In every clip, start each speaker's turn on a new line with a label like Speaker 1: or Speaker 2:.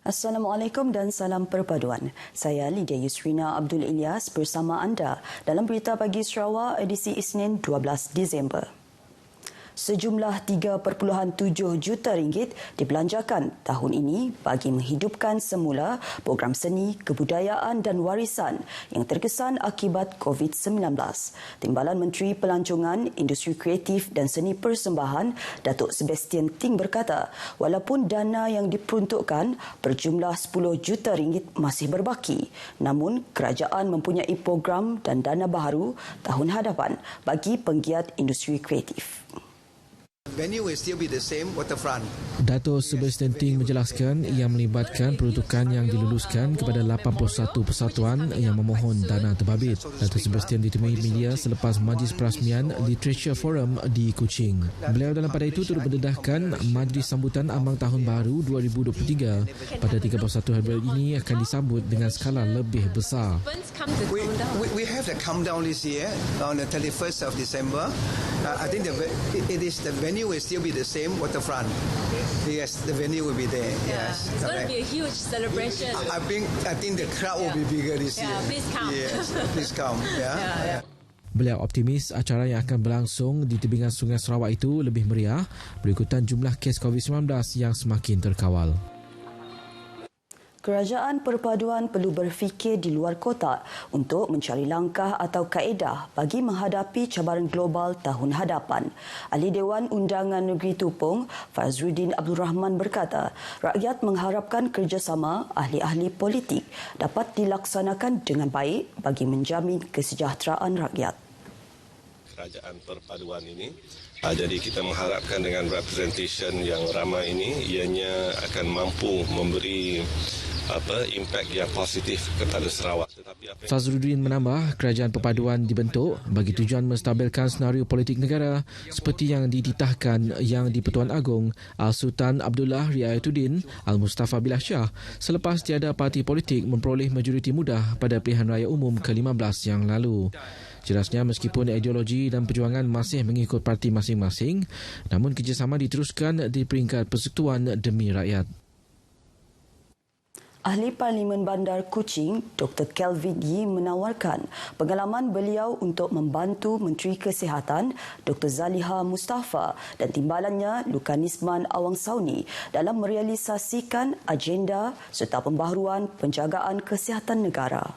Speaker 1: Assalamualaikum dan salam perpaduan. Saya Lydia Yusrina Abdul Ilyas bersama anda dalam Berita Pagi Sarawak edisi Isnin 12 Disember. Sejumlah 3.7 juta ringgit dibelanjakan tahun ini bagi menghidupkan semula program seni, kebudayaan dan warisan yang terkesan akibat COVID-19. Timbalan Menteri Pelancongan, Industri Kreatif dan Seni Persembahan, Datuk Sebastian Ting berkata, walaupun dana yang diperuntukkan berjumlah 10 juta ringgit masih berbaki, namun kerajaan mempunyai program dan dana baharu tahun hadapan bagi penggiat industri kreatif.
Speaker 2: Venue will still be the same, waterfront.
Speaker 3: Dato' Sebastian Ting menjelaskan ia melibatkan peruntukan yang diluluskan kepada 81 persatuan yang memohon dana terbabit. Dato' Sebastian ditemui media selepas Majlis Perasmian Literature Forum di Kuching. Beliau dalam pada itu turut mendedahkan Majlis Sambutan Ambang Tahun Baru 2023 pada 31 Februari ini akan disambut dengan skala lebih besar.
Speaker 2: We have the countdown this year on the 31st of December. I think the venue will still be the same, waterfront. Yes, the venue will be there.
Speaker 4: Yeah.
Speaker 2: Yes,
Speaker 4: it's going to be a huge celebration.
Speaker 2: I think the crowd will be bigger this year.
Speaker 4: Please come.
Speaker 2: Yes, please come. Yeah.
Speaker 3: Beliau optimis acara yang akan berlangsung di tebingan Sungai Sarawak itu lebih meriah berikutan jumlah kes COVID-19 yang semakin terkawal.
Speaker 1: Kerajaan perpaduan perlu berfikir di luar kotak untuk mencari langkah atau kaedah bagi menghadapi cabaran global tahun hadapan. Ahli Dewan Undangan Negeri Tupung, Fazruddin Abdul Rahman berkata, rakyat mengharapkan kerjasama ahli-ahli politik dapat dilaksanakan dengan baik bagi menjamin kesejahteraan rakyat.
Speaker 5: Kerajaan perpaduan ini. Jadi kita mengharapkan dengan representation yang ramai ini, ianya akan mampu memberi impak yang positif kepada Sarawak.
Speaker 3: Fazruddin menambah, kerajaan perpaduan dibentuk bagi tujuan menstabilkan senario politik negara seperti yang dititahkan Yang di-Pertuan Agong Al-Sultan Abdullah Riayatuddin Al-Mustafa Billah Shah selepas tiada parti politik memperoleh majoriti mudah pada pilihan raya umum ke-15 yang lalu. Jelasnya meskipun ideologi dan perjuangan masih mengikut parti masing-masing, namun kerjasama diteruskan di peringkat persekutuan demi rakyat.
Speaker 1: Ahli Parlimen Bandar Kuching, Dr. Kelvin Yee menawarkan pengalaman beliau untuk membantu Menteri Kesihatan, Dr. Zaliha Mustafa dan timbalannya Lukanisman Awang Sauni dalam merealisasikan agenda serta pembaharuan penjagaan kesihatan negara.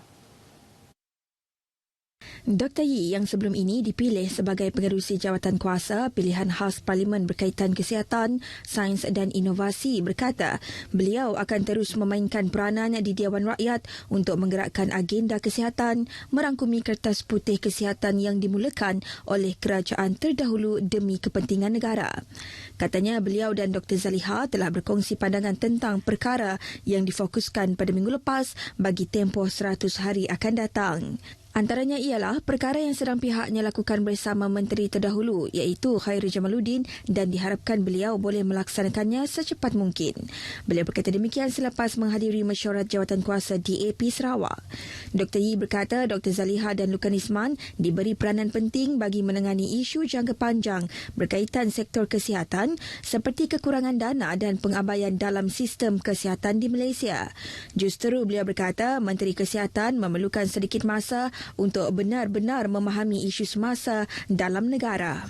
Speaker 6: Dr. Yee yang sebelum ini dipilih sebagai pengerusi jawatan kuasa pilihan khas Parlimen berkaitan kesihatan, sains dan inovasi berkata beliau akan terus memainkan peranan di Dewan Rakyat untuk menggerakkan agenda kesihatan, merangkumi kertas putih kesihatan yang dimulakan oleh kerajaan terdahulu demi kepentingan negara. Katanya beliau dan Dr. Zaliha telah berkongsi pandangan tentang perkara yang difokuskan pada minggu lepas bagi tempoh 100 hari akan datang. Antaranya ialah perkara yang sedang pihaknya lakukan bersama menteri terdahulu iaitu Khairi Jamaluddin dan diharapkan beliau boleh melaksanakannya secepat mungkin. Beliau berkata demikian selepas menghadiri mesyuarat jawatan kuasa DAP Sarawak. Dr. Yee berkata Dr. Zaliha dan Lukanisman diberi peranan penting bagi menangani isu jangka panjang berkaitan sektor kesihatan seperti kekurangan dana dan pengabaian dalam sistem kesihatan di Malaysia. Justeru beliau berkata Menteri Kesihatan memerlukan sedikit masa untuk benar-benar memahami isu semasa dalam negara.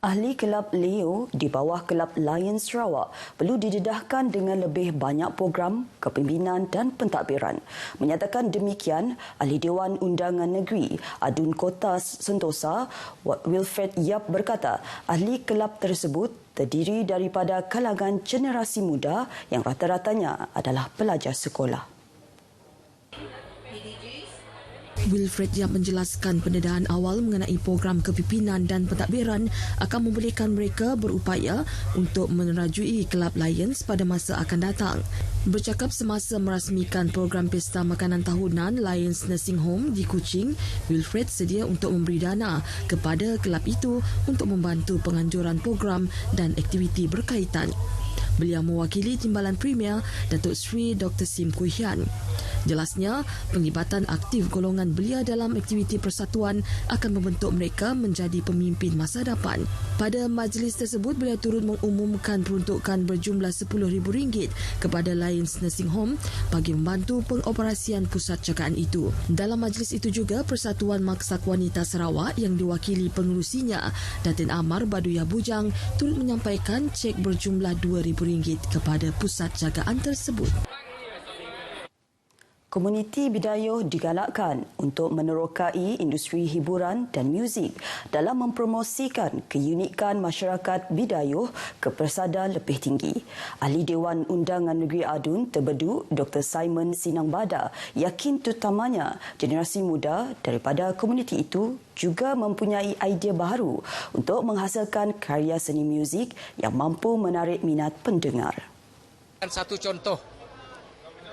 Speaker 1: Ahli Kelab Leo di bawah Kelab Lions Sarawak perlu didedahkan dengan lebih banyak program kepimpinan dan pentadbiran. Menyatakan demikian, Ahli Dewan Undangan Negeri Adun Kota Sentosa Wilfred Yap berkata ahli kelab tersebut terdiri daripada kalangan generasi muda yang rata-ratanya adalah pelajar sekolah.
Speaker 7: Wilfred Yap menjelaskan pendedahan awal mengenai program kepimpinan dan pentadbiran akan membolehkan mereka berupaya untuk menerajui Kelab Lions pada masa akan datang. Bercakap semasa merasmikan program pesta makanan tahunan Lions Nursing Home di Kuching, Wilfred sedia untuk memberi dana kepada kelab itu untuk membantu penganjuran program dan aktiviti berkaitan. Beliau mewakili Timbalan Premier Datuk Seri Dr. Sim Kui Hian. Jelasnya, penglibatan aktif golongan belia dalam aktiviti persatuan akan membentuk mereka menjadi pemimpin masa depan. Pada majlis tersebut, beliau turut mengumumkan peruntukan berjumlah RM10,000 kepada Lions Nursing Home bagi membantu pengoperasian pusat jagaan itu. Dalam majlis itu juga, Persatuan Maksak Wanita Sarawak yang diwakili pengerusinya, Datin Amar Baduya Bujang, turut menyampaikan cek berjumlah RM2,000 kepada pusat jagaan tersebut.
Speaker 1: Komuniti Bidayuh digalakkan untuk menerokai industri hiburan dan muzik dalam mempromosikan keunikan masyarakat Bidayuh ke persada lebih tinggi. Ahli Dewan Undangan Negeri Adun Tebedu, Dr. Simon Sinang Bada, yakin terutamanya generasi muda daripada komuniti itu juga mempunyai idea baru untuk menghasilkan karya seni muzik yang mampu menarik minat pendengar.
Speaker 8: Satu contoh,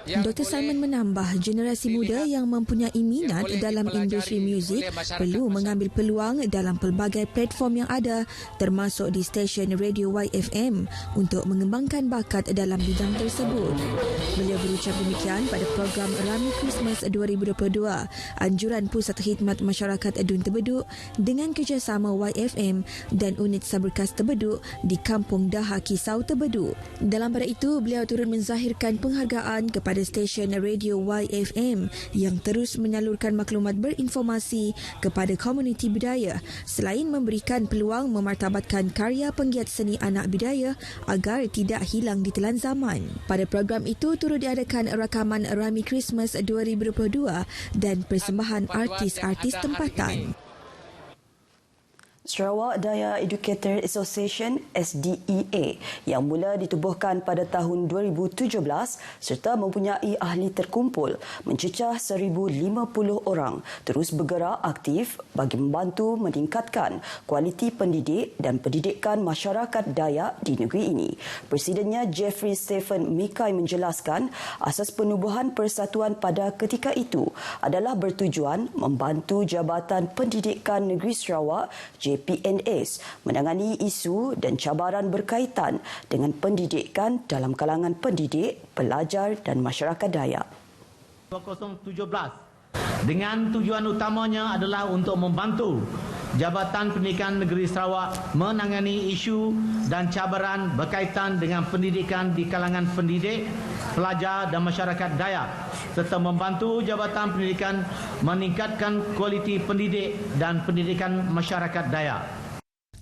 Speaker 6: Dr. Simon menambah, generasi muda yang mempunyai minat dalam industri muzik perlu mengambil peluang dalam pelbagai platform yang ada, termasuk di stesen radio YFM untuk mengembangkan bakat dalam bidang tersebut. Beliau berucap demikian pada program Rami Christmas 2022, anjuran Pusat Khidmat Masyarakat Adun Tebeduk dengan kerjasama YFM dan unit Saberkas Tebeduk di Kampung Daha Kisau Tebeduk. Dalam pada itu, beliau turut menzahirkan penghargaan kepada stesen radio YFM yang terus menyalurkan maklumat berinformasi kepada komuniti budaya selain memberikan peluang memartabatkan karya penggiat seni anak budaya agar tidak hilang di telan zaman. Pada program itu turut diadakan rakaman Rami Christmas 2022 dan persembahan artis-artis tempatan.
Speaker 1: Sarawak Daya Educator Association SDEA yang mula ditubuhkan pada tahun 2017 serta mempunyai ahli terkumpul mencecah 1,050 orang terus bergerak aktif bagi membantu meningkatkan kualiti pendidik dan pendidikan masyarakat Dayak di negeri ini. Presidennya Jeffrey Stephen Mikai menjelaskan asas penubuhan persatuan pada ketika itu adalah bertujuan membantu Jabatan Pendidikan Negeri Sarawak JPNS menangani isu dan cabaran berkaitan dengan pendidikan dalam kalangan pendidik, pelajar dan masyarakat Dayak.
Speaker 9: 2017 dengan tujuan utamanya adalah untuk membantu Jabatan Pendidikan Negeri Sarawak menangani isu dan cabaran berkaitan dengan pendidikan di kalangan pendidik, pelajar dan masyarakat Dayak serta membantu Jabatan Pendidikan meningkatkan kualiti pendidik dan pendidikan masyarakat Dayak.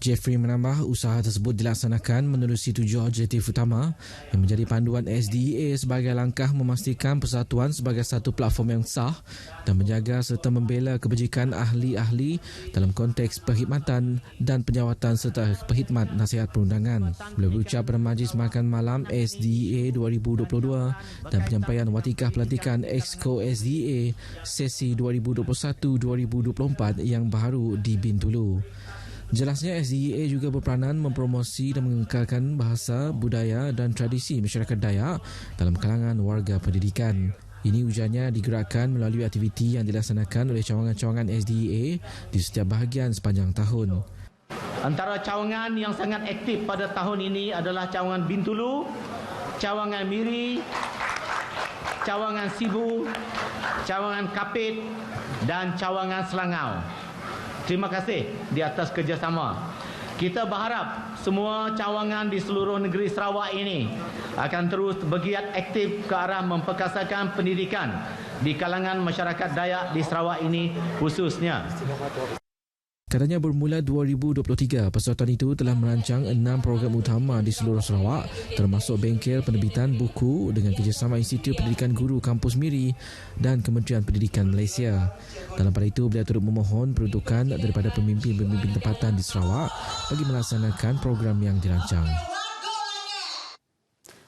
Speaker 3: Jeffrey menambah usaha tersebut dilaksanakan menerusi 7 objektif utama yang menjadi panduan SDEA sebagai langkah memastikan persatuan sebagai satu platform yang sah dan menjaga serta membela kebajikan ahli-ahli dalam konteks perkhidmatan dan penjawatan serta perkhidmat nasihat perundangan. Beliau berucap pada Majlis Makan Malam SDEA 2022 dan penyampaian watikah pelantikan Exco SDEA sesi 2021-2024 yang baru di Bintulu. Jelasnya SDEA juga berperanan mempromosi dan mengekalkan bahasa, budaya dan tradisi masyarakat Dayak dalam kalangan warga pendidikan. Ini ujarnya digerakkan melalui aktiviti yang dilaksanakan oleh cawangan-cawangan SDEA di setiap bahagian sepanjang tahun.
Speaker 9: Antara cawangan yang sangat aktif pada tahun ini adalah cawangan Bintulu, cawangan Miri, cawangan Sibu, cawangan Kapit dan cawangan Selangau. Terima kasih di atas kerjasama. Kita berharap semua cawangan di seluruh negeri Sarawak ini akan terus bergiat aktif ke arah memperkasakan pendidikan di kalangan masyarakat Dayak di Sarawak ini khususnya.
Speaker 3: Katanya bermula 2023, persatuan itu telah merancang 6 program utama di seluruh Sarawak termasuk bengkel penerbitan buku dengan kerjasama Institut Pendidikan Guru Kampus Miri dan Kementerian Pendidikan Malaysia. Dalam pada itu, beliau turut memohon peruntukan daripada pemimpin-pemimpin tempatan di Sarawak bagi melaksanakan program yang dirancang.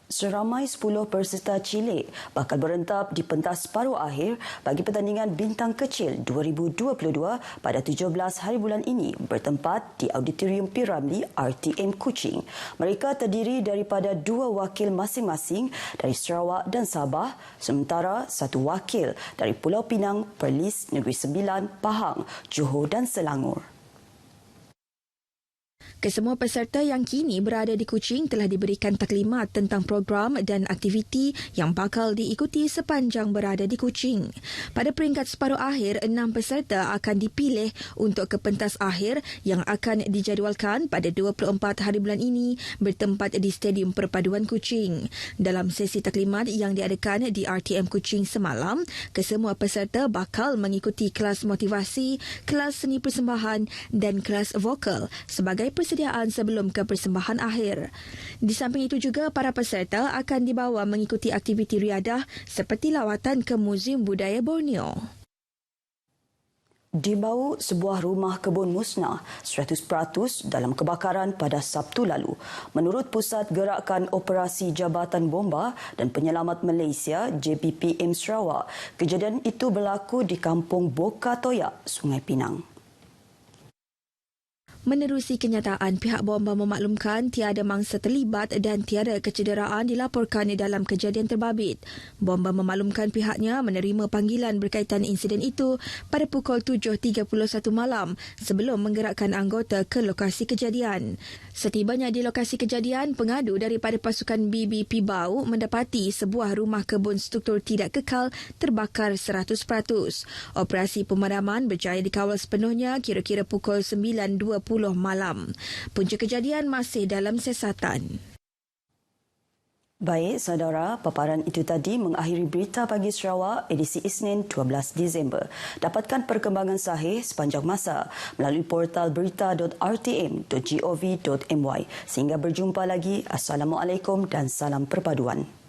Speaker 1: Seramai 10 peserta cilik bakal berentap di pentas separuh akhir bagi pertandingan Bintang Kecil 2022 pada 17 hari bulan ini bertempat di Auditorium P. Ramlee RTM Kuching. Mereka terdiri daripada 2 wakil masing-masing dari Sarawak dan Sabah sementara 1 wakil dari Pulau Pinang, Perlis, Negeri Sembilan, Pahang, Johor dan Selangor.
Speaker 6: Kesemua peserta yang kini berada di Kuching telah diberikan taklimat tentang program dan aktiviti yang bakal diikuti sepanjang berada di Kuching. Pada peringkat separuh akhir, 6 peserta akan dipilih untuk ke pentas akhir yang akan dijadualkan pada 24 hari bulan ini bertempat di Stadium Perpaduan Kuching. Dalam sesi taklimat yang diadakan di RTM Kuching semalam, kesemua peserta bakal mengikuti kelas motivasi, kelas seni persembahan dan kelas vokal sebagai persediaan sebelum ke persembahan akhir. Di samping itu juga, para peserta akan dibawa mengikuti aktiviti riadah seperti lawatan ke Muzium Budaya Borneo.
Speaker 1: Di Bau, sebuah rumah kebun musnah 100% dalam kebakaran pada Sabtu lalu. Menurut Pusat Gerakan Operasi Jabatan Bomba dan Penyelamat Malaysia JBPM Sarawak, kejadian itu berlaku di Kampung Boka Toyak, Sungai Pinang.
Speaker 6: Menerusi kenyataan, pihak bomba memaklumkan tiada mangsa terlibat dan tiada kecederaan dilaporkan dalam kejadian terbabit. Bomba memaklumkan pihaknya menerima panggilan berkaitan insiden itu pada pukul 7.31 malam sebelum menggerakkan anggota ke lokasi kejadian. Setibanya di lokasi kejadian, pengadu daripada pasukan BBP Bau mendapati sebuah rumah kebun struktur tidak kekal terbakar 100%. Operasi pemadaman berjaya dikawal sepenuhnya kira-kira pukul 9.20 malam. Punca kejadian masih dalam siasatan.
Speaker 1: Baik, saudara, paparan itu tadi mengakhiri Berita Pagi Sarawak edisi Isnin 12 Disember. Dapatkan perkembangan sahih sepanjang masa melalui portal berita.rtm.gov.my. Sehingga berjumpa lagi. Assalamualaikum dan salam perpaduan.